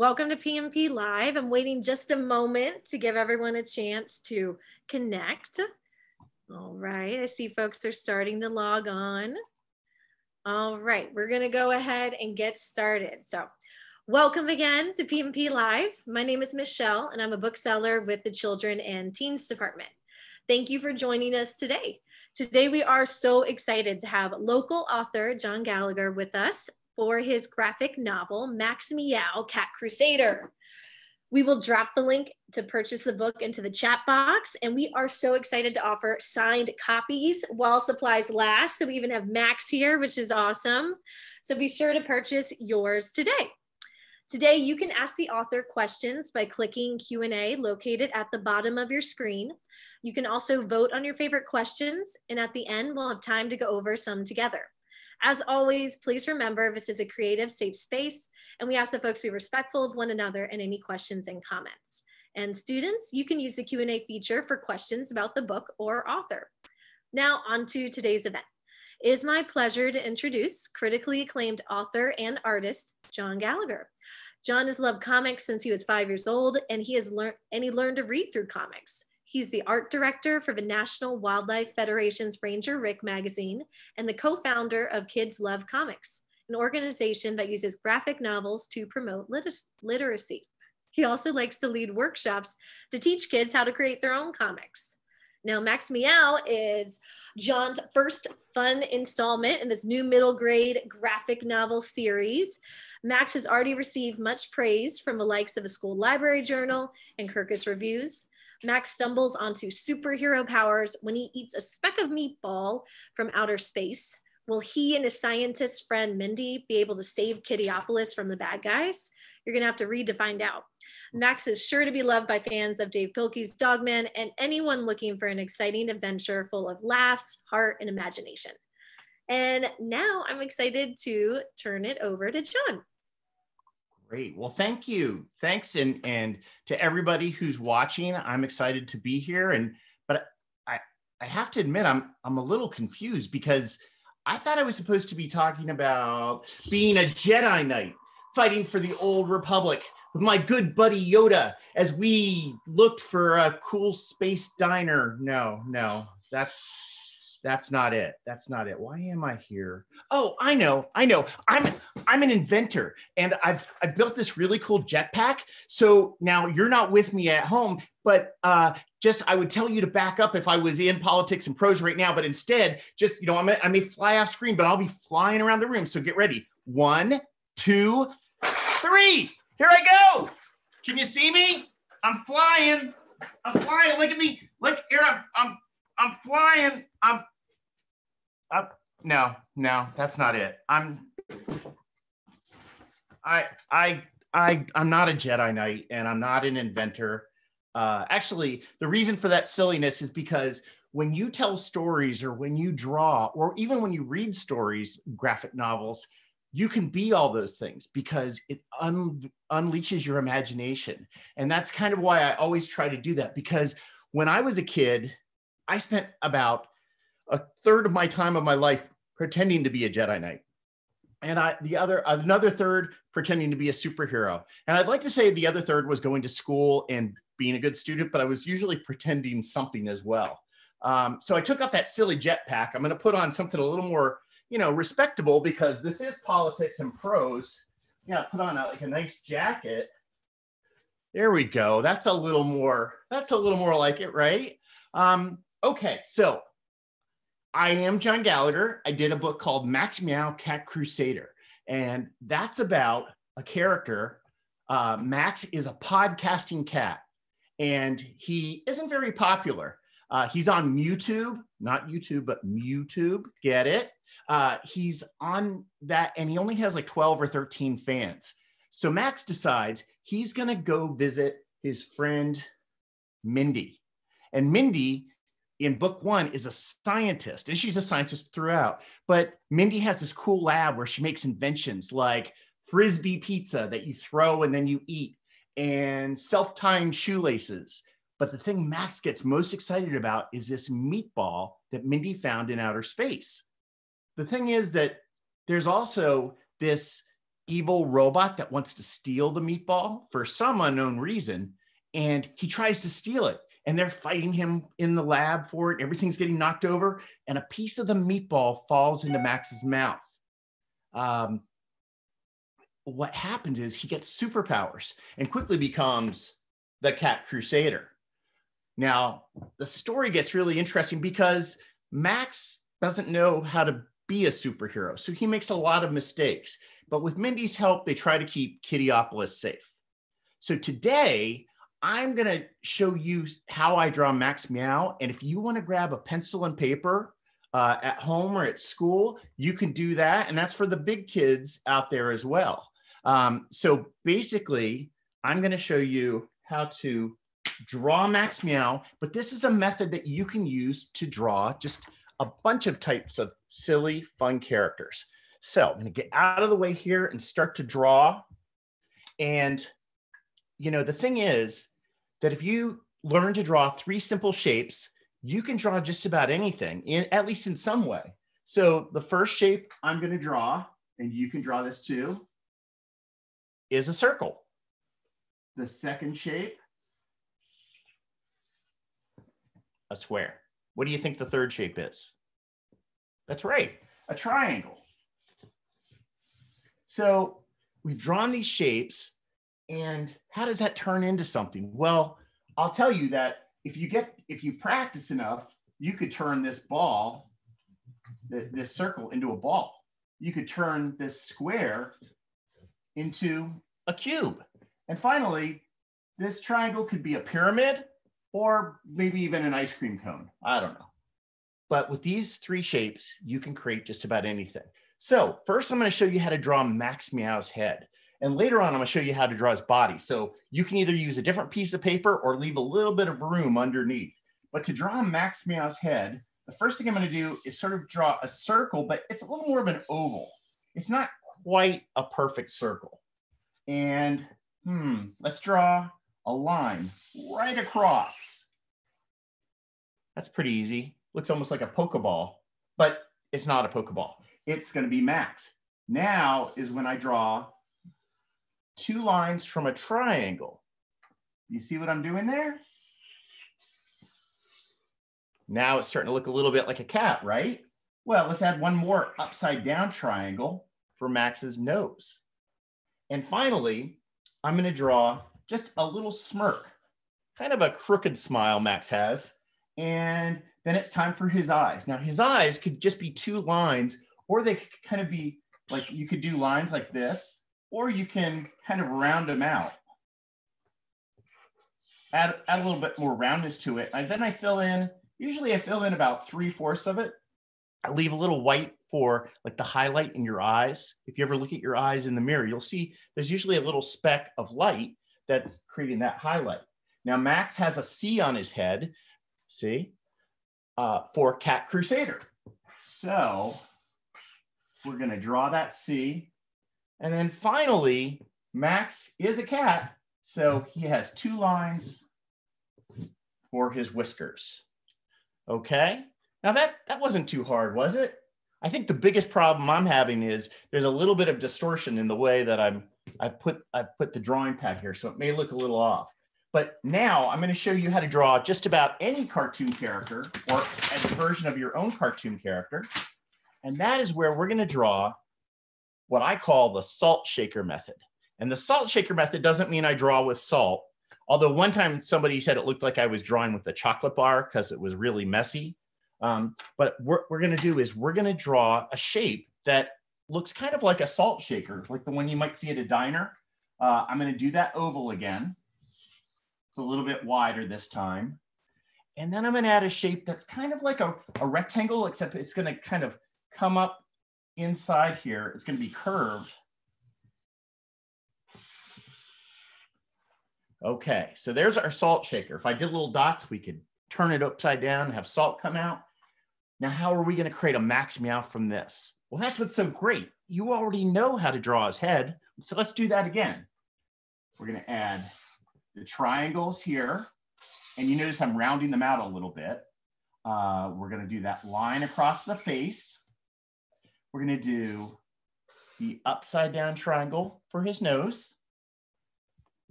Welcome to PMP Live. I'm waiting just a moment to give everyone a chance to connect. All right, I see folks are starting to log on. All right, we're gonna go ahead and get started. So welcome again to PMP Live. My name is Michelle and I'm a bookseller with the Children and Teens Department. Thank you for joining us today. Today we are so excited to have local author John Gallagher with us for his graphic novel, Meow, Cat Crusader. We will drop the link to purchase the book into the chat box, and we are so excited to offer signed copies while supplies last. So we even have Max here, which is awesome. So be sure to purchase yours today. Today, you can ask the author questions by clicking Q&A located at the bottom of your screen. You can also vote on your favorite questions, and at the end, we'll have time to go over some together. As always, please remember this is a creative, safe space, and we ask that folks be respectful of one another and any questions and comments. And students, you can use the Q&A feature for questions about the book or author. Now, on to today's event. It is my pleasure to introduce critically acclaimed author and artist, John Gallagher. John has loved comics since he was 5 years old, and he learned to read through comics. He's the art director for the National Wildlife Federation's Ranger Rick magazine and the co-founder of Kids Love Comics, an organization that uses graphic novels to promote literacy. He also likes to lead workshops to teach kids how to create their own comics. Now, Meow is John's first fun installment in this new middle grade graphic novel series. Max has already received much praise from the likes of a school library journal and Kirkus Reviews. Max stumbles onto superhero powers when he eats a speck of meatball from outer space. Will he and his scientist friend Mindy be able to save Kittyopolis from the bad guys? You're gonna have to read to find out. Max is sure to be loved by fans of Dave Pilkey's Dogman and anyone looking for an exciting adventure full of laughs, heart, and imagination. And now I'm excited to turn it over to John. Great. Well, thank you. Thanks. And to everybody who's watching, I'm excited to be here. But I have to admit, I'm a little confused because I thought I was supposed to be talking about being a Jedi Knight, fighting for the old Republic with my good buddy Yoda as we looked for a cool space diner. No, that's not it. That's not it. Why am I here? Oh, I know. I'm an inventor, and I've built this really cool jetpack. So now you're not with me at home, but just I would tell you to back up if I was in politics and prose right now. But instead, just I may fly off screen, but I'll be flying around the room. So get ready. 1, 2, 3. Here I go. Can you see me? I'm flying. Look at me. Look here. I'm flying. I'm no, that's not it. I'm not a Jedi Knight, and I'm not an inventor. Actually, the reason for that silliness is because when you tell stories or when you draw, or even when you read stories, graphic novels, you can be all those things because it unleashes your imagination. And that's kind of why I always try to do that, because when I was a kid, I spent about a third of my time of my life pretending to be a Jedi Knight. And another third pretending to be a superhero. And I'd like to say the other third was going to school and being a good student, but I was usually pretending something as well. So I took off that silly jetpack. I'm gonna put on something a little more, respectable, because this is politics and prose. Yeah, put on like a nice jacket. There we go. That's a little more like it, right? Okay, so I am John Gallagher. I did a book called Meow, Cat Crusader, and that's about a character. Max is a podcasting cat, and he isn't very popular. He's on MewTube, not YouTube, but MewTube, get it? He's on that, and he only has like 12 or 13 fans. So Max decides he's gonna go visit his friend, Mindy. And Mindy, in book 1, is a scientist, and she's a scientist throughout. But Mindy has this cool lab where she makes inventions like Frisbee pizza that you throw and then you eat, and self-tying shoelaces. But the thing Max gets most excited about is this meatball that Mindy found in outer space. The thing is that there's also this evil robot that wants to steal the meatball for some unknown reason. And he tries to steal it. And they're fighting him in the lab for it. Everything's getting knocked over. And a piece of the meatball falls into Max's mouth. What happens is he gets superpowers and quickly becomes the Cat Crusader. Now, the story gets really interesting because Max doesn't know how to be a superhero. So he makes a lot of mistakes. But with Mindy's help, they try to keep Kittyopolis safe. So today, I'm going to show you how I draw Max Meow. And if you want to grab a pencil and paper at home or at school, you can do that. And that's for the big kids out there as well. So basically, I'm going to show you how to draw Max Meow, but this is a method that you can use to draw just a bunch of types of silly, fun characters. So I'm going to get out of the way here and start to draw. And, you know, the thing is that if you learn to draw 3 simple shapes, you can draw just about anything, at least in some way. So the first shape I'm going to draw, and you can draw this too, is a circle. The second shape, a square. What do you think the third shape is? That's right, a triangle. So we've drawn these shapes, and how does that turn into something? Well, I'll tell you that if you practice enough, you could turn this ball, this circle, into a ball. You could turn this square into a cube. And finally, this triangle could be a pyramid or maybe even an ice cream cone. I don't know. But with these 3 shapes, you can create just about anything. So first, I'm going to show you how to draw Max Meow's head. And later on, I'm going to show you how to draw his body. So you can either use a different piece of paper or leave a little bit of room underneath. But to draw Max Meow's head, the first thing I'm going to do is sort of draw a circle, but it's a little more of an oval. It's not quite a perfect circle. And let's draw a line right across. That's pretty easy. Looks almost like a Pokeball, but it's not a Pokeball. It's going to be Max. Now is when I draw 2 lines from a triangle. You see what I'm doing there? Now it's starting to look a little bit like a cat, right? Well, let's add one more upside down triangle for Max's nose. And finally, I'm going to draw just a little smirk, kind of a crooked smile Max has. And then it's time for his eyes. Now his eyes could just be 2 lines, or they could kind of be like, you could do lines like this, or you can kind of round them out. Add a little bit more roundness to it. And then I fill in, usually I fill in about 3/4 of it. I leave a little white for like the highlight in your eyes. If you ever look at your eyes in the mirror, you'll see there's usually a little speck of light that's creating that highlight. Now Max has a C on his head, see, for Cat Crusader. So we're going to draw that C. And then finally, Max is a cat, so he has 2 lines for his whiskers. Okay, now that wasn't too hard, was it? I think the biggest problem I'm having is there's a little bit of distortion in the way that I've put the drawing pad here, so it may look a little off. But now I'm going to show you how to draw just about any cartoon character or a version of your own cartoon character. And that is where we're going to draw what I call the salt shaker method. And the salt shaker method doesn't mean I draw with salt. Although one time somebody said it looked like I was drawing with a chocolate bar because it was really messy. But what we're going to do is we're going to draw a shape that looks kind of like a salt shaker, like the one you might see at a diner. I'm going to do that oval again. It's a little bit wider this time. And then I'm going to add a shape that's kind of like a rectangle, except it's going to kind of come up inside here. It's going to be curved. Okay, so there's our salt shaker. If I did little dots, we could turn it upside down and have salt come out. Now, how are we going to create a Max Meow from this? Well, that's what's so great. You already know how to draw his head. So let's do that again. We're going to add the triangles here. And you notice I'm rounding them out a little bit. We're going to do that line across the face. We're going to do the upside down triangle for his nose.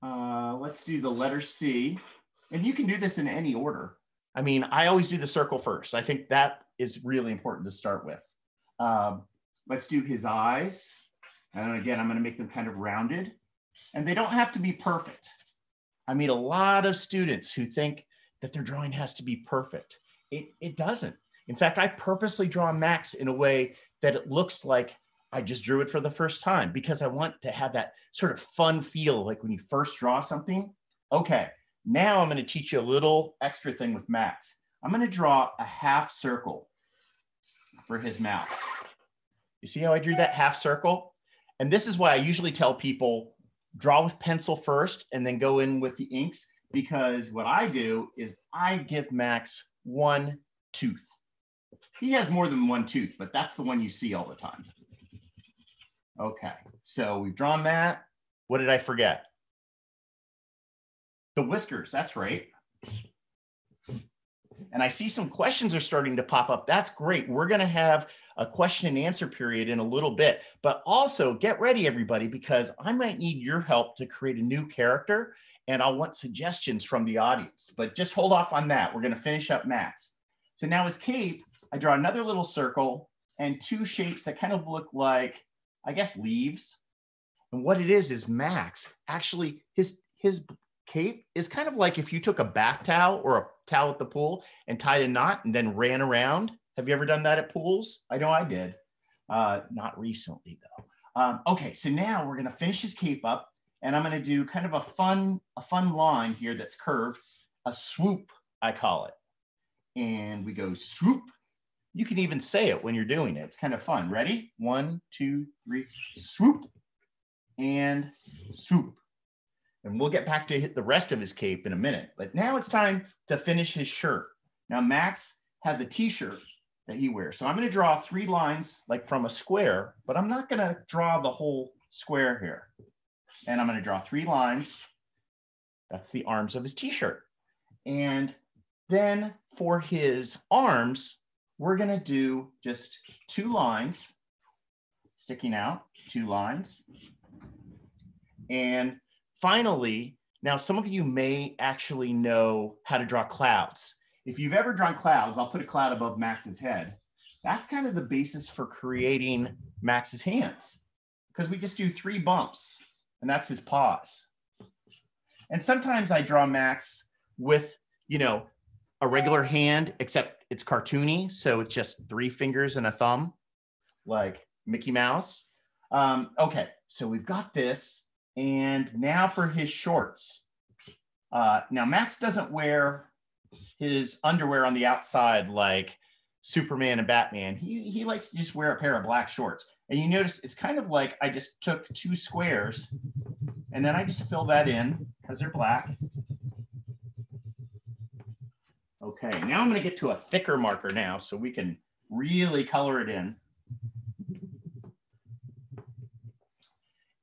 Let's do the letter C. And you can do this in any order. I mean, I always do the circle first. I think that is really important to start with. Let's do his eyes. And again, I'm going to make them kind of rounded. And they don't have to be perfect. I meet a lot of students who think that their drawing has to be perfect. It doesn't. In fact, I purposely draw Max in a way that it looks like I just drew it for the first time, because I want to have that sort of fun feel like when you first draw something. Okay, now I'm going to teach you a little extra thing with Max. I'm going to draw a half circle for his mouth. You see how I drew that half circle? And this is why I usually tell people, draw with pencil first and then go in with the inks, because what I do is I give Max one tooth. He has more than one tooth, but that's the one you see all the time. Okay, so we've drawn that. What did I forget? The whiskers, that's right. And I see some questions are starting to pop up. That's great. We're going to have a question and answer period in a little bit, but also get ready, everybody, because I might need your help to create a new character, and I'll want suggestions from the audience, but just hold off on that. We're going to finish up Max. So now his cape, I draw another little circle and two shapes that kind of look like, I guess, leaves. And what it is Max, actually, his cape is kind of like if you took a bath towel or a towel at the pool and tied a knot and then ran around. Have you ever done that at pools? I know I did. Not recently, though. Okay, so now we're going to finish his cape up, and I'm going to do kind of a fun line here that's curved, a swoop, I call it. And we go swoop. You can even say it when you're doing it. It's kind of fun. Ready? 1, 2, 3, swoop, and swoop. And we'll get back to hit the rest of his cape in a minute. But now it's time to finish his shirt. Now, Max has a t-shirt that he wears. So I'm going to draw 3 lines like from a square, but I'm not going to draw the whole square here. And I'm going to draw 3 lines. That's the arms of his t-shirt. And then for his arms, we're going to do just 2 lines sticking out, 2 lines. And finally, now some of you may actually know how to draw clouds. If you've ever drawn clouds, I'll put a cloud above Max's head. That's kind of the basis for creating Max's hands, because we just do 3 bumps, and that's his paws. And sometimes I draw Max with, you know, a regular hand, except it's cartoony, so it's just 3 fingers and a thumb, like Mickey Mouse. Okay, so we've got this. And now for his shorts. Now, Max doesn't wear his underwear on the outside like Superman and Batman. He likes to just wear a pair of black shorts. And you notice it's kind of like I just took 2 squares and then I just fill that in because they're black. Okay, now I'm going to get to a thicker marker now so we can really color it in.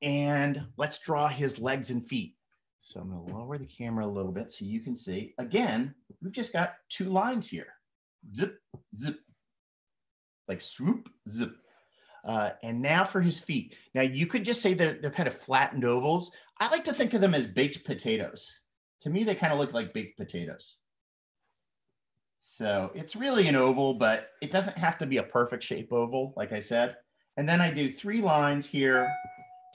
And let's draw his legs and feet. So I'm going to lower the camera a little bit so you can see. Again, we've just got 2 lines here. Zip, zip, like swoop, zip. And now for his feet. Now you could just say they're kind of flattened ovals. I like to think of them as baked potatoes. To me, they kind of look like baked potatoes. So it's really an oval, but it doesn't have to be a perfect shape oval, like I said. And then I do 3 lines here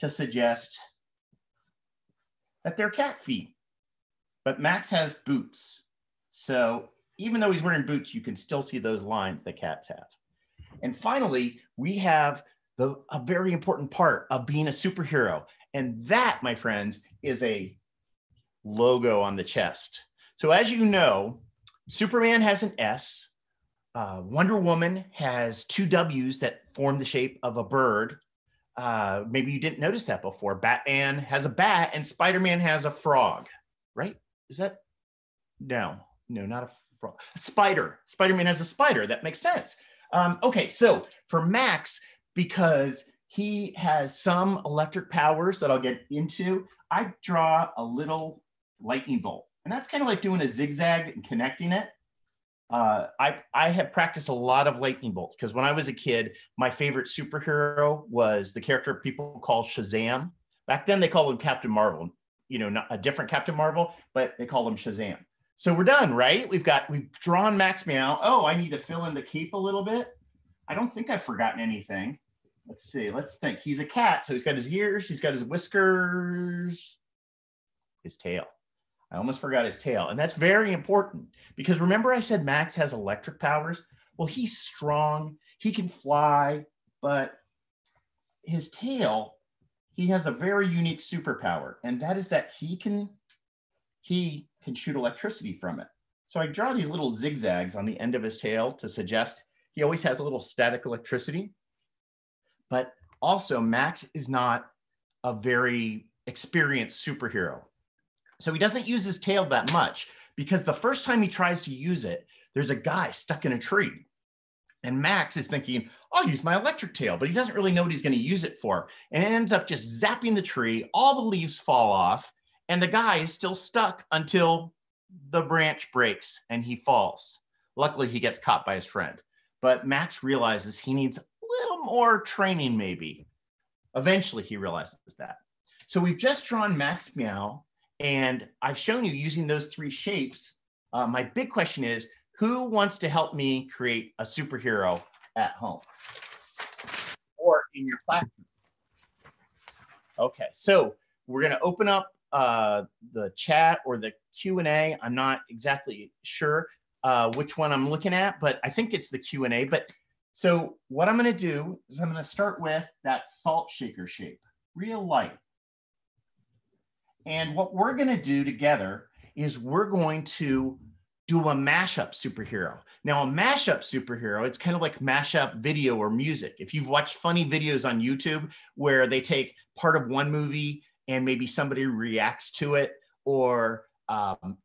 to suggest that they're cat feet. But Max has boots. So even though he's wearing boots, you can still see those lines that cats have. And finally, we have a very important part of being a superhero. And that, my friends, is a logo on the chest. So as you know, Superman has an S. Wonder Woman has 2 W's that form the shape of a bird. Maybe you didn't notice that before. Batman has a bat and Spider-Man has a frog, right? Is that? No, not a frog. A spider. Spider-Man has a spider. That makes sense. Okay, so for Max, because he has some electric powers that I'll get into, I draw a little lightning bolt. And that's kind of like doing a zigzag and connecting it. I have practiced a lot of lightning bolts because when I was a kid, my favorite superhero was the character people call Shazam. Back then they called him Captain Marvel, you know, not a different Captain Marvel, but they called him Shazam. So we're done, right? We've drawn Max Meow. Oh, I need to fill in the cape a little bit. I don't think I've forgotten anything. Let's see, let's think. He's a cat, so he's got his ears, he's got his whiskers, his tail. I almost forgot his tail. And that's very important because remember I said Max has electric powers? Well, he's strong, he can fly, but his tail, he has a very unique superpower. And that is that he can shoot electricity from it. So I draw these little zigzags on the end of his tail to suggest he always has a little static electricity. But also Max is not a very experienced superhero. So he doesn't use his tail that much because the first time he tries to use it, there's a guy stuck in a tree. And Max is thinking, I'll use my electric tail, but he doesn't really know what he's going to use it for. And it ends up just zapping the tree. All the leaves fall off and the guy is still stuck until the branch breaks and he falls. Luckily, he gets caught by his friend. But Max realizes he needs a little more training maybe. Eventually, he realizes that. So we've just drawn Max Meow. And I've shown you using those three shapes. My big question is, who wants to help me create a superhero at home or in your classroom? Okay, so we're going to open up the chat or the Q&A. I'm not exactly sure which one I'm looking at, but I think it's the Q&A. But so what I'm going to do is I'm going to start with that salt shaker shape, real light. And what we're going to do together is we're going to do a mashup superhero. Now, a mashup superhero, it's kind of like mashup video or music. If you've watched funny videos on YouTube where they take part of one movie and maybe somebody reacts to it, or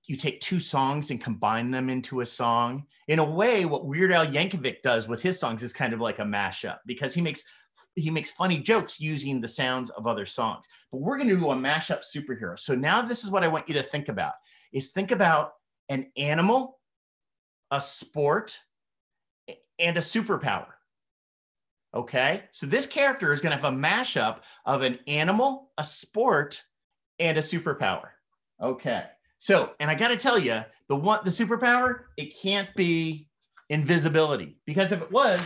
you take two songs and combine them into a song. In a way, what Weird Al Yankovic does with his songs is kind of like a mashup because he makes funny jokes using the sounds of other songs. But we're going to do a mashup superhero. So now this is what I want you to think about, is think about an animal, a sport, and a superpower. Okay? So this character is going to have a mashup of an animal, a sport, and a superpower. Okay. So, and I got to tell you, the superpower, it can't be invisibility, because if it was,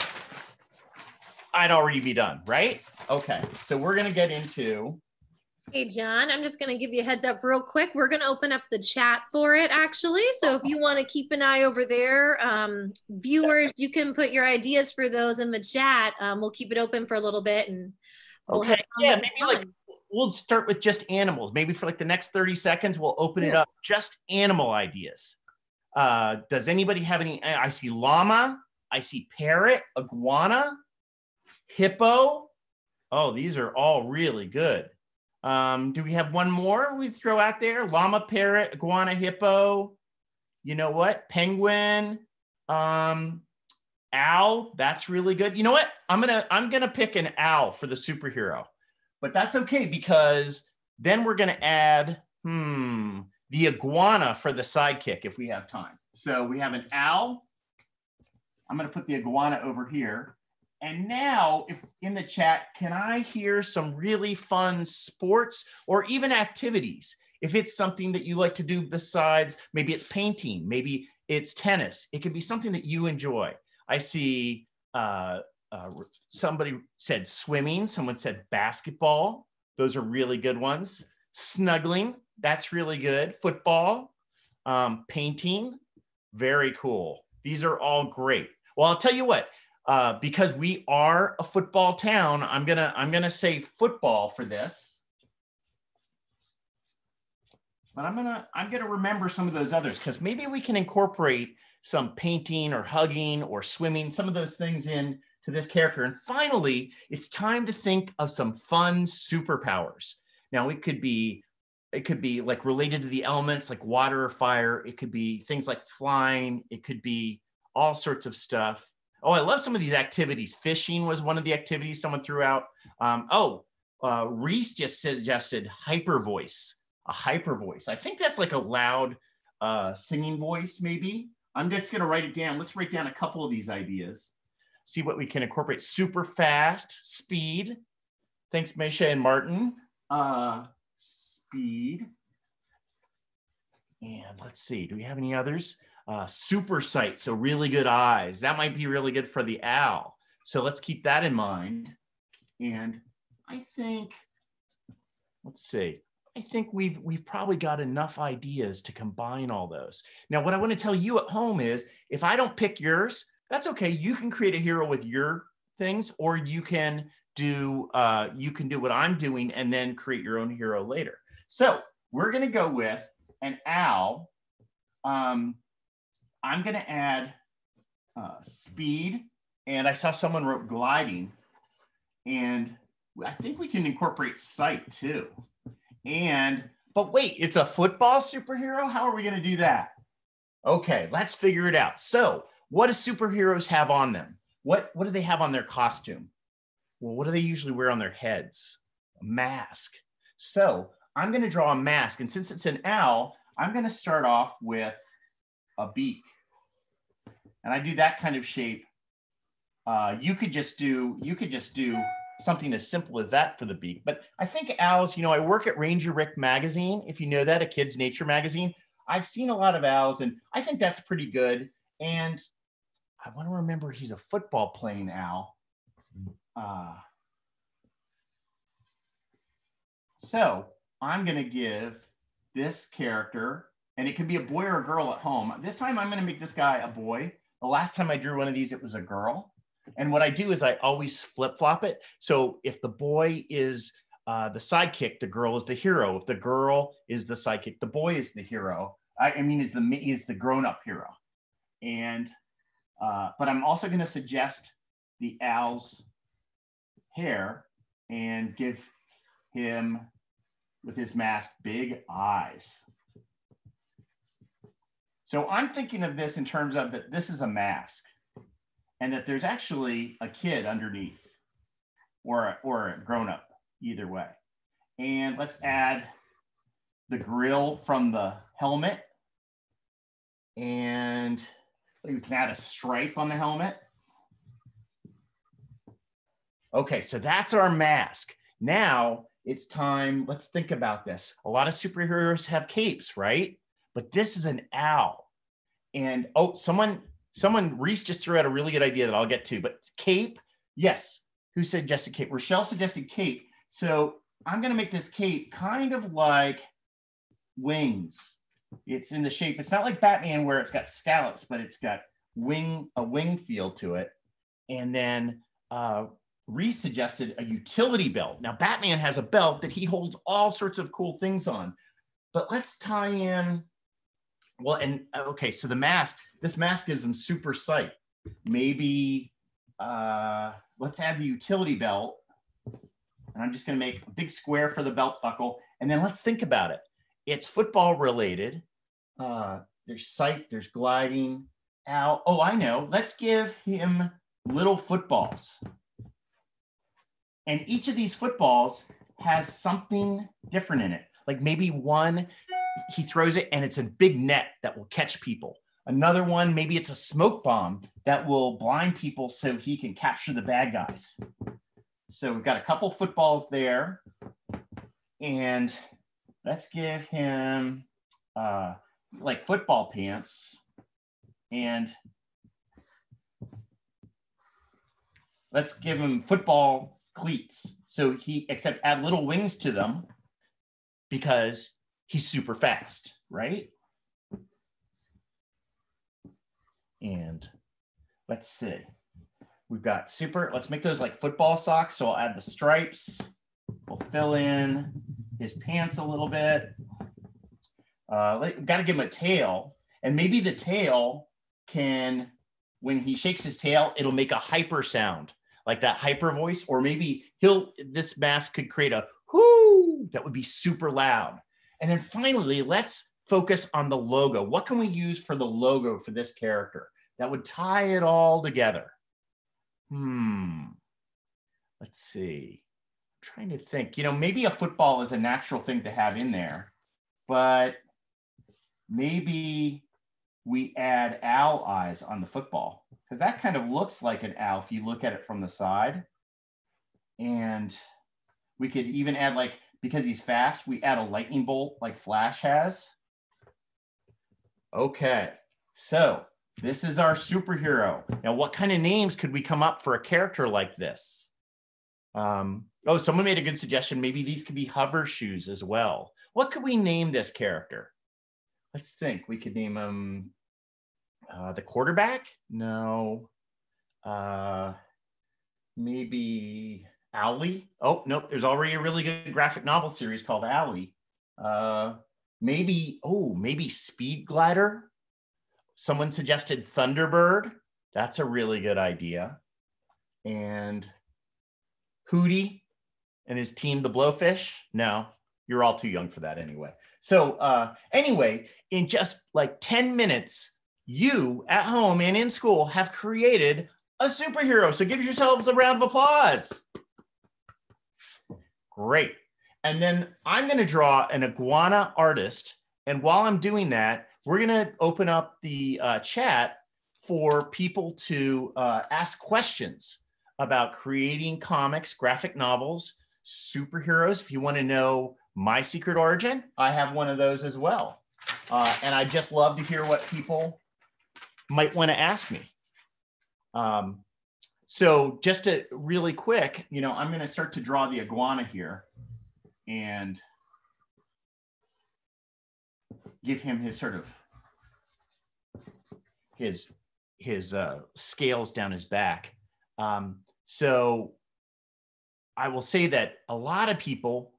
I'd already be done, right? Okay, so we're gonna get into. Hey, John, I'm just gonna give you a heads up real quick. We're gonna open up the chat for it, actually. So if you wanna keep an eye over there, viewers, you can put your ideas for those in the chat. We'll keep it open for a little bit and we'll have yeah, maybe like we'll start with just animals. Maybe for like the next 30 seconds, we'll open it up, just animal ideas. Does anybody have any? I see llama, I see parrot, iguana, hippo. Oh, these are all really good. Do we have one more we throw out there? Llama, parrot, iguana, hippo. You know what? Penguin, owl. That's really good. You know what? I'm gonna pick an owl for the superhero, but that's okay because then we're gonna add the iguana for the sidekick if we have time. So we have an owl. I'm gonna put the iguana over here. And now, if in the chat, can I hear some really fun sports or even activities? If it's something that you like to do besides, maybe it's painting, maybe it's tennis. It could be something that you enjoy. I see somebody said swimming. Someone said basketball. Those are really good ones. Snuggling, that's really good. Football, painting, very cool. These are all great. Well, I'll tell you what. Because we are a football town, I'm gonna say football for this, but I'm gonna remember some of those others because maybe we can incorporate some painting or hugging or swimming, some of those things in to this character. And finally, it's time to think of some fun superpowers. Now it could be like related to the elements like water or fire. It could be things like flying. It could be all sorts of stuff. Oh, I love some of these activities. Fishing was one of the activities someone threw out. Reese just suggested hyper voice, a hyper voice. I think that's like a loud singing voice, maybe. I'm just going to write it down. Let's write down a couple of these ideas. See what we can incorporate. Super fast, speed. Thanks, Misha and Martin. Speed. And let's see, do we have any others? Super sight, so really good eyes. That might be really good for the owl. So let's keep that in mind. And I think, let's see. I think we've probably got enough ideas to combine all those. Now, what I want to tell you at home is, if I don't pick yours, that's okay. You can create a hero with your things, or you can do what I'm doing and then create your own hero later. So we're going to go with an owl. I'm going to add speed, and I saw someone wrote gliding, and I think we can incorporate sight too. But wait, it's a football superhero? How are we going to do that? Okay, let's figure it out. So what do superheroes have on them? What do they have on their costume? Well, what do they usually wear on their heads? A mask. So I'm going to draw a mask. And since it's an owl, I'm going to start off with a beak. And I do that kind of shape. You could just do something as simple as that for the beak. But I think owls, I work at Ranger Rick magazine, if you know that, a kid's nature magazine. I've seen a lot of owls, and I think that's pretty good. And I want to remember he's a football playing owl. So I'm going to give this character, and it can be a boy or a girl at home. This time I'm going to make this guy a boy. The last time I drew one of these, it was a girl. And what I do is I always flip-flop it. So if the boy is the sidekick, the girl is the hero. If the girl is the sidekick, the boy is the hero. Is the grown-up hero. And but I'm also going to suggest the owl's hair and give him, with his mask, big eyes. So I'm thinking of this in terms of that this is a mask, and that there's actually a kid underneath, or a grown-up, either way. And let's add the grill from the helmet, and we can add a stripe on the helmet. Okay, so that's our mask. Now it's time, let's think about this. A lot of superheroes have capes, right? But this is an owl. And oh, Reese just threw out a really good idea that I'll get to, but cape, yes. Who suggested cape? Rochelle suggested cape. So I'm going to make this cape kind of like wings. It's in the shape, it's not like Batman where it's got scallops, but it's got a wing feel to it. And then Reese suggested a utility belt. Now, Batman has a belt that he holds all sorts of cool things on, but let's tie in, well, and okay, so this mask gives him super sight. Maybe let's add the utility belt. And I'm just going to make a big square for the belt buckle. And then let's think about it. It's football related. There's sight, there's gliding. Ow. Oh, I know. Let's give him little footballs. And each of these footballs has something different in it. Like maybe one, he throws it and it's a big net that will catch people. Another one, maybe it's a smoke bomb that will blind people so he can capture the bad guys. So we've got a couple footballs there. And let's give him like football pants. And let's give him football cleats. So except add little wings to them because he's super fast, right? And let's see. We've got let's make those like football socks. So I'll add the stripes. We'll fill in his pants a little bit. We've got to give him a tail. And maybe the tail can, when he shakes his tail, it'll make a hyper sound, like that hyper voice. Or maybe this mask could create a whoo that would be super loud. And then finally, let's focus on the logo. What can we use for the logo for this character that would tie it all together? Let's see. I'm trying to think. Maybe a football is a natural thing to have in there, but maybe we add owl eyes on the football, because that kind of looks like an owl if you look at it from the side. And we could even add, like, because he's fast, we add a lightning bolt like Flash has. Okay, so this is our superhero. Now, what kind of names could we come up for a character like this? Oh, someone made a good suggestion. Maybe these could be hover shoes as well. What could we name this character? Let's think. We could name him the quarterback? No. Maybe Owlie? Oh, nope. There's already a really good graphic novel series called Owlie. Maybe Speed Glider. Someone suggested Thunderbird. That's a really good idea. And Hootie and his team, the Blowfish. No, you're all too young for that anyway. So anyway, in just like 10 minutes, you at home and in school have created a superhero. So give yourselves a round of applause. Great. And then I'm going to draw an iguana artist. And while I'm doing that, we're going to open up the chat for people to ask questions about creating comics, graphic novels, superheroes. If you want to know my secret origin, I have one of those as well. And I'd just love to hear what people might want to ask me. So just to really quick, I'm going to start to draw the iguana here and give him his sort of his scales down his back. So I will say that a lot of people,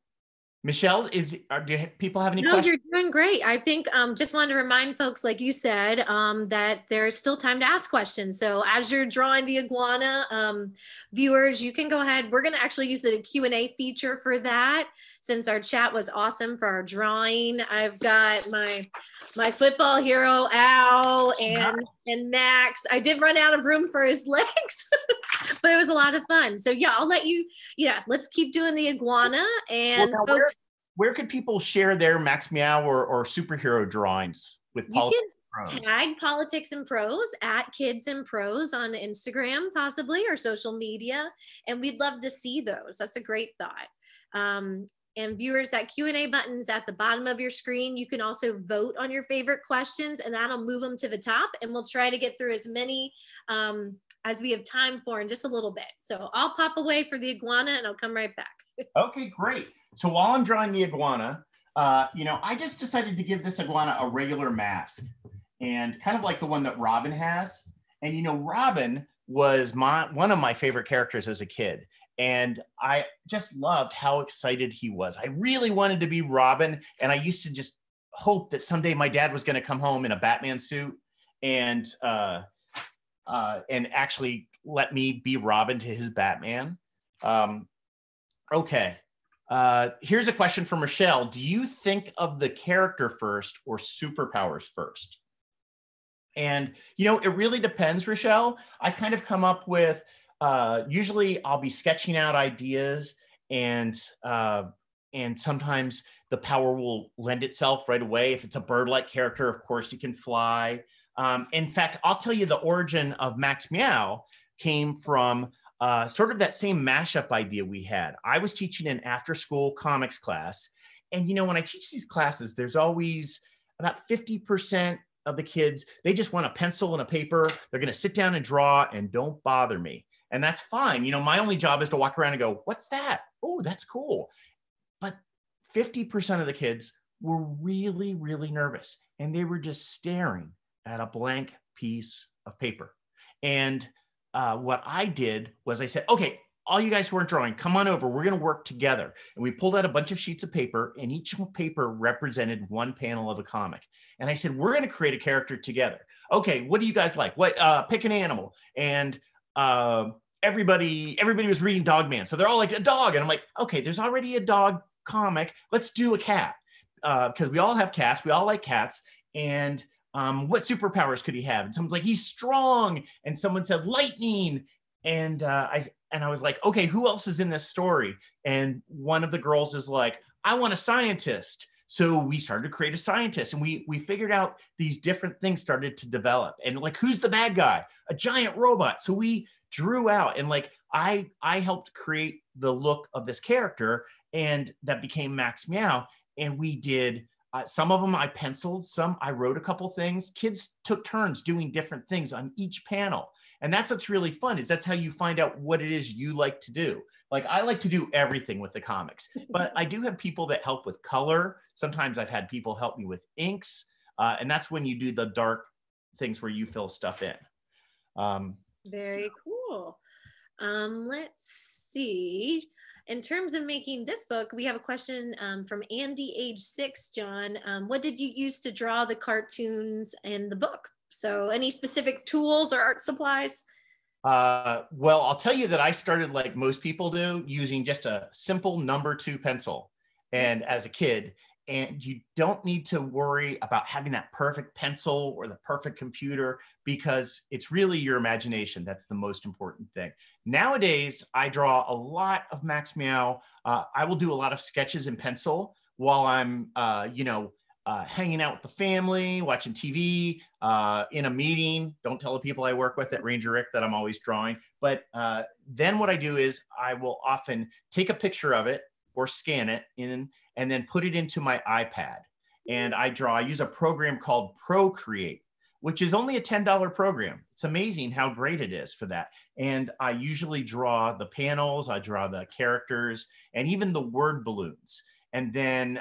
Michelle, do people have any questions? You're doing great. I think just wanted to remind folks, like you said, that there's still time to ask questions. So as you're drawing the iguana, viewers, you can go ahead. We're going to actually use the Q&A feature for that, since our chat was awesome for our drawing. I've got my football hero, Al, and Max. I did run out of room for his legs, but it was a lot of fun. So yeah, I'll let you, let's keep doing the iguana. And folks, where could people share their Max Meow or superhero drawings with Politics and Prose? Tag Politics and Prose at Kids and Prose on Instagram, possibly, or social media. And we'd love to see those. That's a great thought. And viewers, that Q&A button's at the bottom of your screen. You can also vote on your favorite questions, and that'll move them to the top. And we'll try to get through as many as we have time for in just a little bit. So I'll pop away for the iguana and I'll come right back. Okay, great. So while I'm drawing the iguana, I just decided to give this iguana a regular mask, and kind of like the one that Robin has. And Robin was one of my favorite characters as a kid. And I just loved how excited he was. I really wanted to be Robin. And I used to just hope that someday my dad was going to come home in a Batman suit and actually let me be Robin to his Batman. Okay. Here's a question from Michelle. Do you think of the character first or superpowers first? And, it really depends, Rochelle. I kind of come up with, usually I'll be sketching out ideas, and sometimes the power will lend itself right away. If it's a bird-like character, of course, he can fly. In fact, I'll tell you the origin of Max Meow came from sort of that same mashup idea we had. I was teaching an after-school comics class. And, when I teach these classes, there's always about 50% of the kids, they just want a pencil and a paper. They're going to sit down and draw and don't bother me. And that's fine. My only job is to walk around and go, what's that? Oh, that's cool. But 50% of the kids were really, really nervous. And they were just staring at a blank piece of paper. And what I did was I said, okay, all you guys who aren't drawing, come on over. We're going to work together. And we pulled out a bunch of sheets of paper, and each paper represented one panel of a comic. And I said, we're going to create a character together. Okay, what do you guys like? What? Pick an animal. And everybody was reading Dogman. So they're all like, a dog. And I'm like, okay, there's already a dog comic. Let's do a cat. Because we all have cats. We all like cats. And what superpowers could he have? And someone's like, he's strong. And someone said lightning. And I was like, okay, who else is in this story? And one of the girls is like, I want a scientist. So we started to create a scientist, and we figured out these different things started to develop. And like, who's the bad guy? A giant robot. So we drew out, and like I helped create the look of this character, and that became Max Meow. And we did some of them I penciled, some I wrote a couple things. Kids took turns doing different things on each panel. And that's what's really fun, is that's how you find out what it is you like to do. Like, I like to do everything with the comics, but I do have people that help with color. Sometimes I've had people help me with inks. And that's when you do the dark things where you fill stuff in. Very cool. Let's see. In terms of making this book, we have a question from Andy, age 6, John. What did you use to draw the cartoons in the book? So any specific tools or art supplies? Well, I'll tell you that I started like most people do, using just a simple number 2 pencil. And as a kid, and you don't need to worry about having that perfect pencil or the perfect computer, because it's really your imagination that's the most important thing. Nowadays, I draw a lot of Max Meow. I will do a lot of sketches in pencil while I'm, hanging out with the family, watching TV, in a meeting. Don't tell the people I work with at Ranger Rick that I'm always drawing. But then what I do is I will often take a picture of it or scan it in, and then put it into my iPad. And I use a program called Procreate, which is only a $10 program. It's amazing how great it is for that. And I usually draw the panels, I draw the characters, and even the word balloons. And then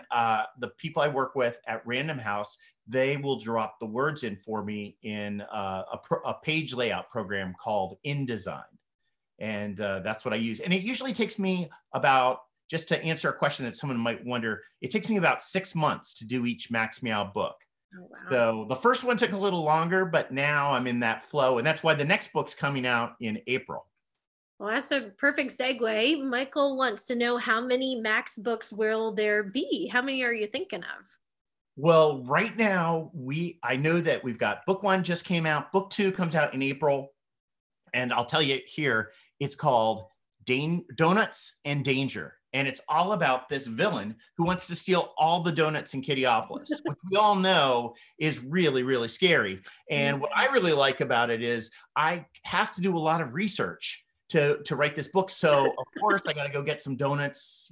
the people I work with at Random House, they will drop the words in for me in a page layout program called InDesign. And that's what I use. And it usually takes me about, just to answer a question that someone might wonder, it takes me about 6 months to do each Max Meow book. Oh, wow. So the first one took a little longer, but now I'm in that flow. And that's why the next book's coming out in April. Well, that's a perfect segue. Michael wants to know, how many Max books will there be? How many are you thinking of? Well, right now, I know that we've got book 1 just came out. Book 2 comes out in April. And I'll tell you here, it's called Donuts and Danger. And it's all about this villain who wants to steal all the donuts in Kittyopolis, which we all know is really, really scary. And what I really like about it is I have to do a lot of research to write this book. So of course I got to go get some donuts,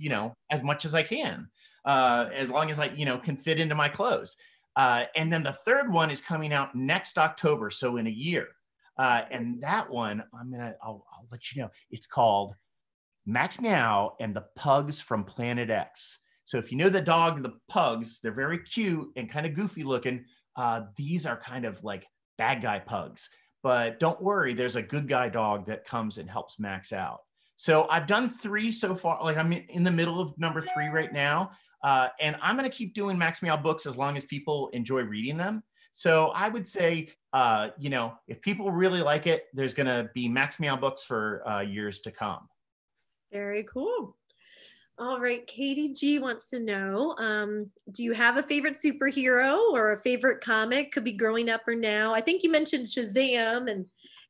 as much as I can, as long as I, can fit into my clothes. And then the third one is coming out next October. So in a year. And that one, I'll let you know, it's called Max Meow and the Pugs from Planet X. So if you know the dog, the pugs, they're very cute and kind of goofy looking. These are kind of like bad guy pugs. But don't worry, there's a good guy dog that comes and helps Max out. So I've done 3 so far. Like, I'm in the middle of number 3 right now. And I'm going to keep doing Max Meow books as long as people enjoy reading them. So I would say, if people really like it, there's going to be Max Meow books for years to come. Very cool. All right, Katie G wants to know, do you have a favorite superhero or a favorite comic? Could be growing up or now. I think you mentioned Shazam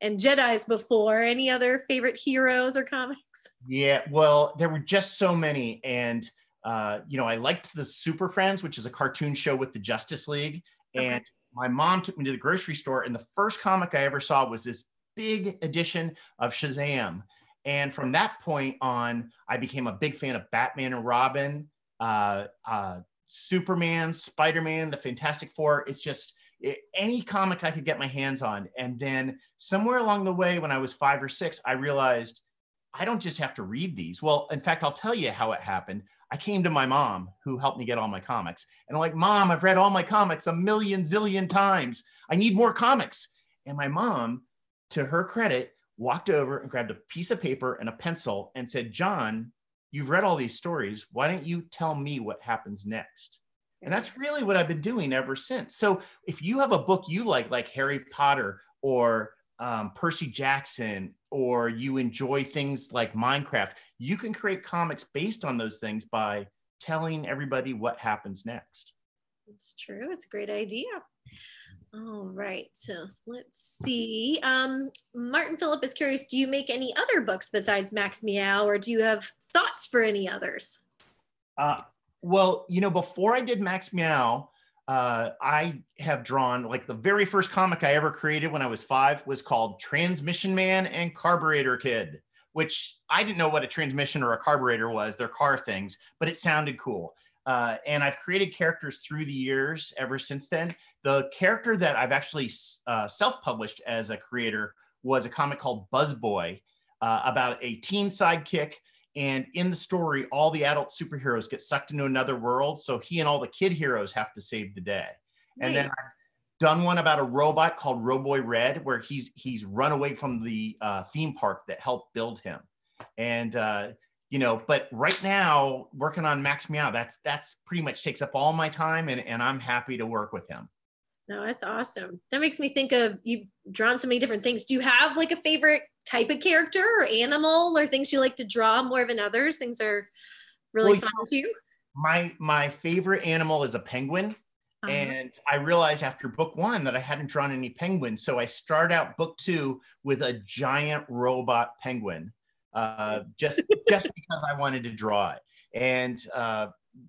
and Jedis before. Any other favorite heroes or comics? Yeah, well, there were just so many. And, I liked the Super Friends, which is a cartoon show with the Justice League. And my mom took me to the grocery store, and the first comic I ever saw was this big edition of Shazam. And from that point on, I became a big fan of Batman and Robin, Superman, Spider-Man, the Fantastic Four. It's just any comic I could get my hands on. And then somewhere along the way, when I was 5 or 6, I realized I don't just have to read these. Well, in fact, I'll tell you how it happened. I came to my mom, who helped me get all my comics. And I'm like, Mom, I've read all my comics a million zillion times. I need more comics. And my mom, to her credit, walked over and grabbed a piece of paper and a pencil and said, John, you've read all these stories. Why don't you tell me what happens next? And that's really what I've been doing ever since. So if you have a book you like Harry Potter or Percy Jackson, or you enjoy things like Minecraft, you can create comics based on those things by telling everybody what happens next. It's true. It's a great idea. All right, so let's see. Martin Phillip is curious, do you make any other books besides Max Meow, or do you have thoughts for any others? Well, before I did Max Meow, I have drawn, like, the very first comic I ever created when I was 5 was called Transmission Man and Carburetor Kid, which I didn't know what a transmission or a carburetor was. They're car things, but it sounded cool. And I've created characters through the years ever since then. The character that I've actually self-published as a creator was a comic called Buzzboy, about a teen sidekick. And in the story, all the adult superheroes get sucked into another world. So he and all the kid heroes have to save the day. Right. And then I've done one about a robot called Roboy Red, where he's run away from the theme park that helped build him. And, but right now, working on Max Meow, that's pretty much takes up all my time, and I'm happy to work with him. No, that's awesome. That makes me think of, you've drawn so many different things. Do you have like a favorite type of character or animal or things you like to draw more than others? Things are really fun to you? My favorite animal is a penguin. And I realized after book 1 that I hadn't drawn any penguins. So I start out book 2 with a giant robot penguin, just because I wanted to draw it. And,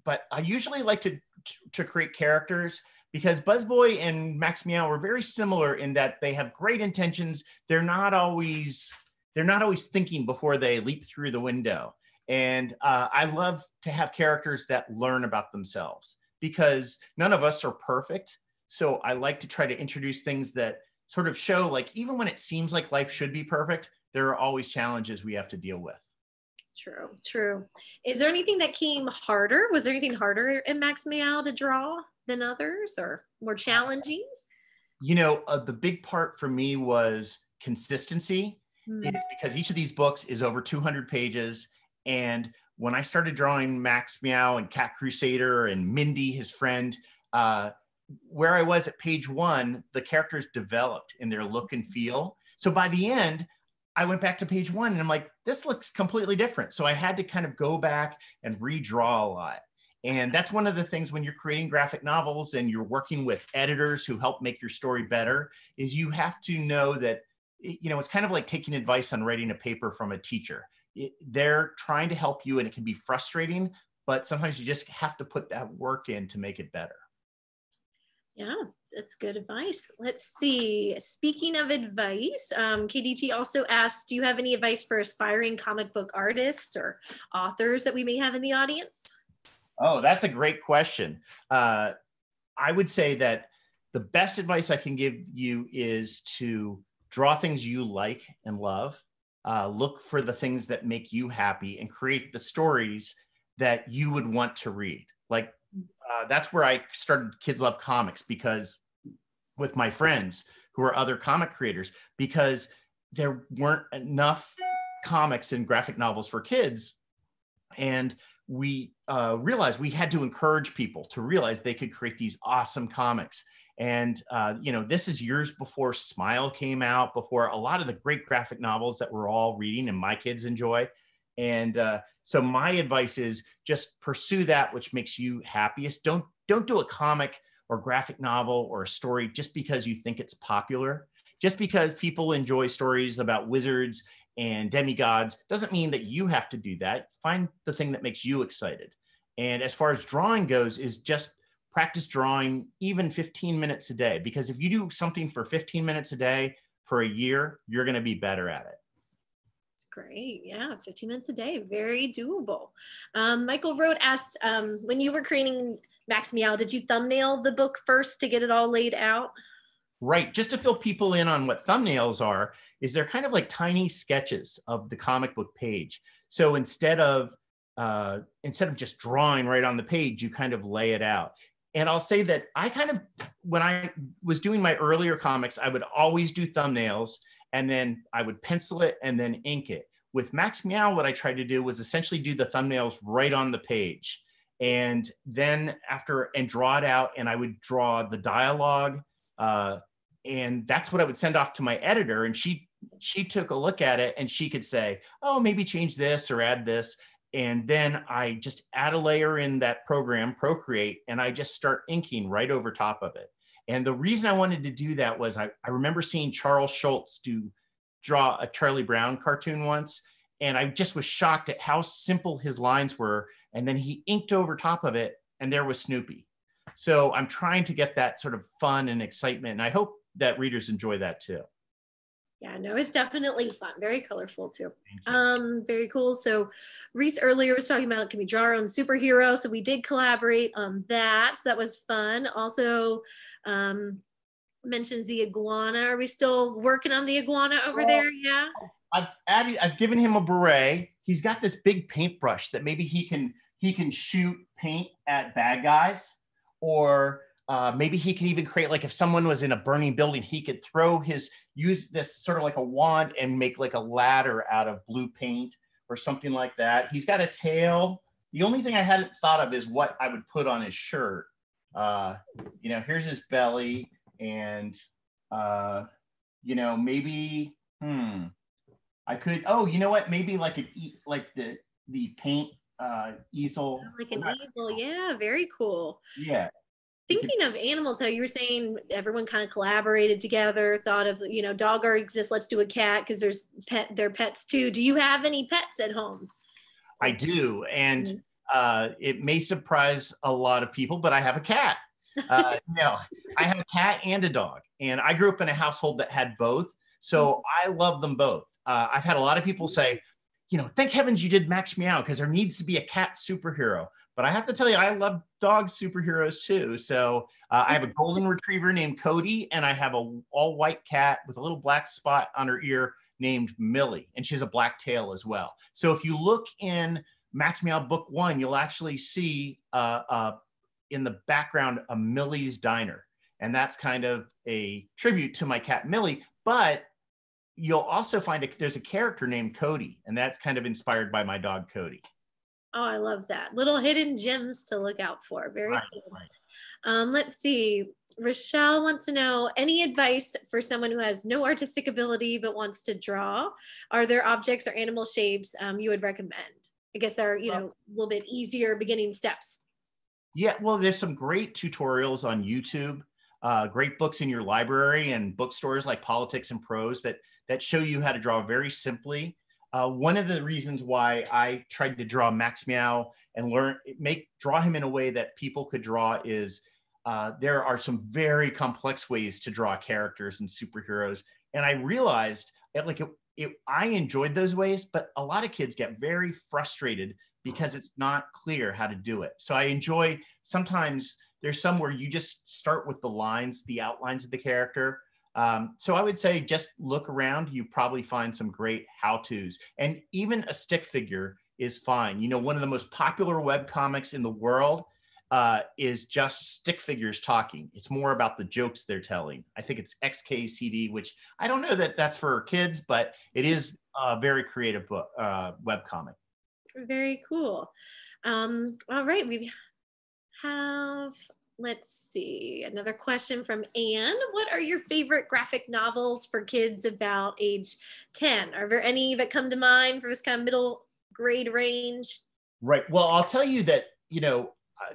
but I usually like to create characters, because Buzzboy and Max Meow are very similar in that they have great intentions. They're not always thinking before they leap through the window. And I love to have characters that learn about themselves, because none of us are perfect. So I like to try to introduce things that sort of show, like, even when it seems like life should be perfect, there are always challenges we have to deal with. True. Is there anything that came harder? Was there anything harder in Max Meow to draw than others, or more challenging? The big part for me was consistency. It's because each of these books is over 200 pages. And when I started drawing Max Meow and Cat Crusader and Mindy, his friend, where I was at page 1, the characters developed in their look and feel. So by the end, I went back to page 1 and I'm like, this looks completely different. So I had to kind of go back and redraw a lot. And that's one of the things when you're creating graphic novels and you're working with editors who help make your story better, is you have to know that, it's kind of like taking advice on writing a paper from a teacher. They're trying to help you, and it can be frustrating, but sometimes you just have to put that work in to make it better. Yeah, that's good advice. Let's see. Speaking of advice, KDT also asked, do you have any advice for aspiring comic book artists or authors that we may have in the audience? Oh, that's a great question. I would say that the best advice I can give you is to draw things you like and love. Look for the things that make you happy and create the stories that you would want to read. Like, that's where I started Kids Love Comics, because with my friends who are other comic creators, because there weren't enough comics and graphic novels for kids. And we realized we had to encourage people to realize they could create these awesome comics. And, this is years before Smile came out, before a lot of the great graphic novels that we're all reading and my kids enjoy. And so my advice is just pursue that which makes you happiest. Don't do a comic or graphic novel or a story just because you think it's popular. Just because people enjoy stories about wizards and demigods doesn't mean that you have to do that. Find the thing that makes you excited. And as far as drawing goes, is just practice drawing even 15 minutes a day, because if you do something for 15 minutes a day for a year, you're going to be better at it. That's great. Yeah, 15 minutes a day, very doable. Michael Road asked, when you were creating Max Meow, did you thumbnail the book first to get it all laid out? Right, just to fill people in on what thumbnails are, is they're kind of like tiny sketches of the comic book page. So instead of just drawing right on the page, you kind of lay it out. And I'll say that when I was doing my earlier comics, I would always do thumbnails, and then I would pencil it and then ink it. With Max Meow, what I tried to do was essentially do the thumbnails right on the page. And then draw it out, and I would draw the dialogue. And that's what I would send off to my editor. And she took a look at it, and she could say, oh, maybe change this or add this. And then I just add a layer in that program, Procreate, and I just start inking right over top of it. And the reason I wanted to do that was I remember seeing Charles Schulz draw a Charlie Brown cartoon once, and I just was shocked at how simple his lines were and then he inked over top of it, and there was Snoopy. So I'm trying to get that sort of fun and excitement, and I hope that readers enjoy that too. Yeah, no, it's definitely fun. Very colorful too. Very cool. So Reese earlier was talking about, can we draw our own superhero? So we did collaborate on that. So that was fun. Also mentions the iguana. Are we still working on the iguana over there? Yeah. I've given him a beret. He's got this big paintbrush that maybe he can shoot paint at bad guys, or maybe he can even create, like if someone was in a burning building, he could use this sort of like a wand and make like a ladder out of blue paint or something like that. He's got a tail. The only thing I hadn't thought of is what I would put on his shirt. Here's his belly, and maybe I could. Oh, you know what? Maybe like the paint easel. Like an easel. Yeah, very cool. Yeah. Thinking of animals, how you were saying everyone kind of collaborated together, thought of, dog already exists, let's do a cat because they're pets too. Do you have any pets at home? I do. And it may surprise a lot of people, but I have a cat. No, I have a cat and a dog. And I grew up in a household that had both. So I love them both. I've had a lot of people say, thank heavens you did Max Meow, because there needs to be a cat superhero. But I have to tell you, I love dog superheroes too. So I have a golden retriever named Cody, and I have a all white cat with a little black spot on her ear named Millie, and she has a black tail as well. So if you look in Max Meow book 1, you'll actually see in the background a Millie's Diner, and that's kind of a tribute to my cat Millie. But you'll also find there's a character named Cody, and that's kind of inspired by my dog Cody. Oh, I love that. Little hidden gems to look out for. Very cool. Right. Let's see. Rochelle wants to know, any advice for someone who has no artistic ability but wants to draw? Are there objects or animal shapes you would recommend? I guess they're, a little bit easier beginning steps. Yeah, well, there's some great tutorials on YouTube, great books in your library and bookstores like Politics and Prose that show you how to draw very simply. One of the reasons why I tried to draw Max Meow and draw him in a way that people could draw is there are some very complex ways to draw characters and superheroes. And I realized I enjoyed those ways, but a lot of kids get very frustrated because it's not clear how to do it. So I enjoy, sometimes there's some where you just start with the outlines of the character. So I would say just look around. You probably find some great how-tos, and even a stick figure is fine. One of the most popular webcomics in the world is just stick figures talking. It's more about the jokes they're telling. I think it's XKCD, which I don't know that that's for kids, but it is a very creative book, webcomic. Very cool. All right, we have... Let's see, another question from Anne. What are your favorite graphic novels for kids about age 10? Are there any that come to mind for this kind of middle grade range? Right. Well, I'll tell you that,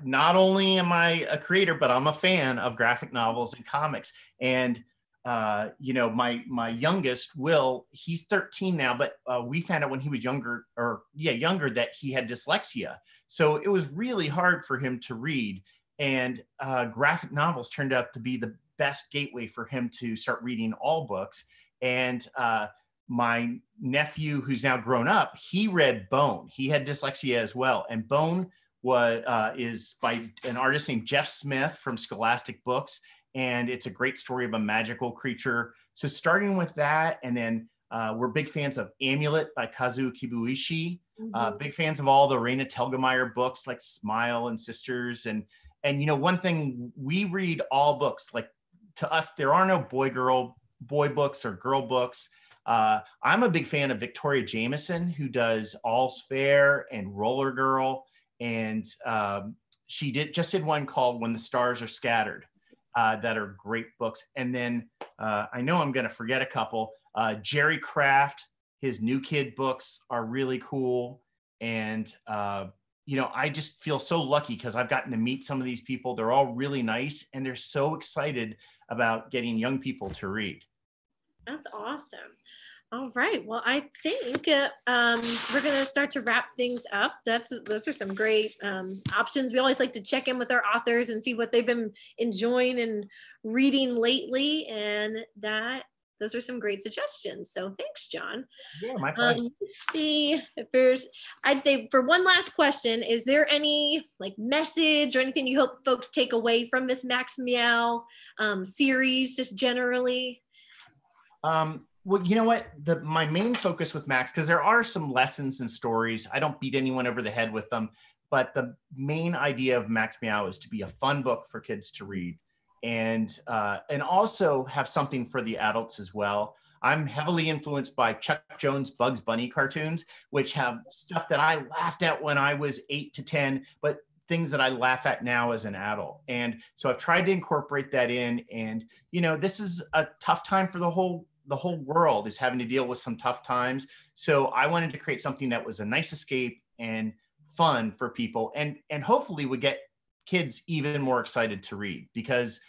not only am I a creator, but I'm a fan of graphic novels and comics. And, my youngest, Will, he's 13 now, but we found out when he was younger, that he had dyslexia. So it was really hard for him to read. And graphic novels turned out to be the best gateway for him to start reading all books. And my nephew, who's now grown up, he read Bone. He had dyslexia as well. And Bone is by an artist named Jeff Smith from Scholastic Books. And it's a great story of a magical creature. So starting with that, and then we're big fans of Amulet by Kazuo Kibuishi. Big fans of all the Raina Telgemeier books like Smile and Sisters. And one thing, we read all books. Like, to us, there are no boy books or girl books. I'm a big fan of Victoria Jameson, who does All's Fair and Roller Girl. And she just did one called When the Stars Are Scattered, that are great books. And then I know I'm going to forget a couple. Jerry Craft, his New Kid books are really cool. And I just feel so lucky because I've gotten to meet some of these people. They're all really nice, and they're so excited about getting young people to read. That's awesome. All right. Well, I think we're going to start to wrap things up. Those are some great options. We always like to check in with our authors and see what they've been enjoying and reading lately. And those are some great suggestions. So thanks, John. Yeah, my pleasure. Let's see if I'd say for one last question, is there any like message or anything you hope folks take away from this Max Meow series, just generally? Well, you know what? My main focus with Max, because there are some lessons and stories. I don't beat anyone over the head with them, but the main idea of Max Meow is to be a fun book for kids to read, and also have something for the adults as well. I'm heavily influenced by Chuck Jones' Bugs Bunny cartoons, which have stuff that I laughed at when I was 8 to 10, but things that I laugh at now as an adult. And so I've tried to incorporate that in. And, you know, this is a tough time for the whole world is having to deal with some tough times. So I wanted to create something that was a nice escape and fun for people, and hopefully would get kids even more excited to read, because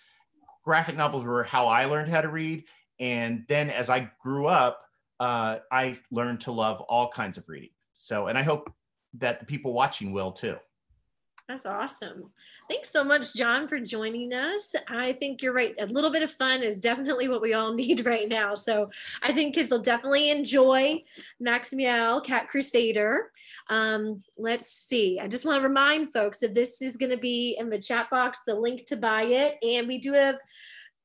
graphic novels were how I learned how to read. And then as I grew up, I learned to love all kinds of reading. So, and I hope that the people watching will too. That's awesome. Thanks so much, John, for joining us. I think you're right. A little bit of fun is definitely what we all need right now. So I think kids will definitely enjoy Max Meow, Cat Crusader. Let's see. I just want to remind folks that this is going to be in the chat box, the link to buy it. And we do have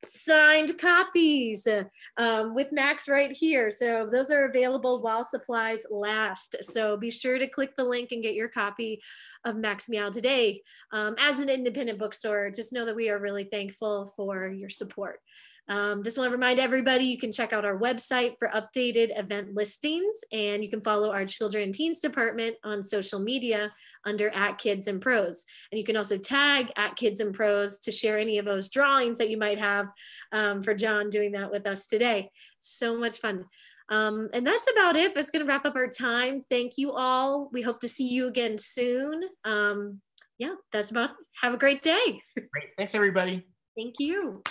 signed copies with Max right here. So those are available while supplies last. So be sure to click the link and get your copy of Max Meow today. As an independent bookstore, just know that we are really thankful for your support. Just want to remind everybody, you can check out our website for updated event listings, and you can follow our children and teens department on social media under @KidsAndPros. And you can also tag @KidsAndPros to share any of those drawings that you might have for John doing that with us today. So much fun. And that's about it. That's going to wrap up our time. Thank you all. We hope to see you again soon. Yeah, that's about it. Have a great day. Great. Thanks, everybody. Thank you.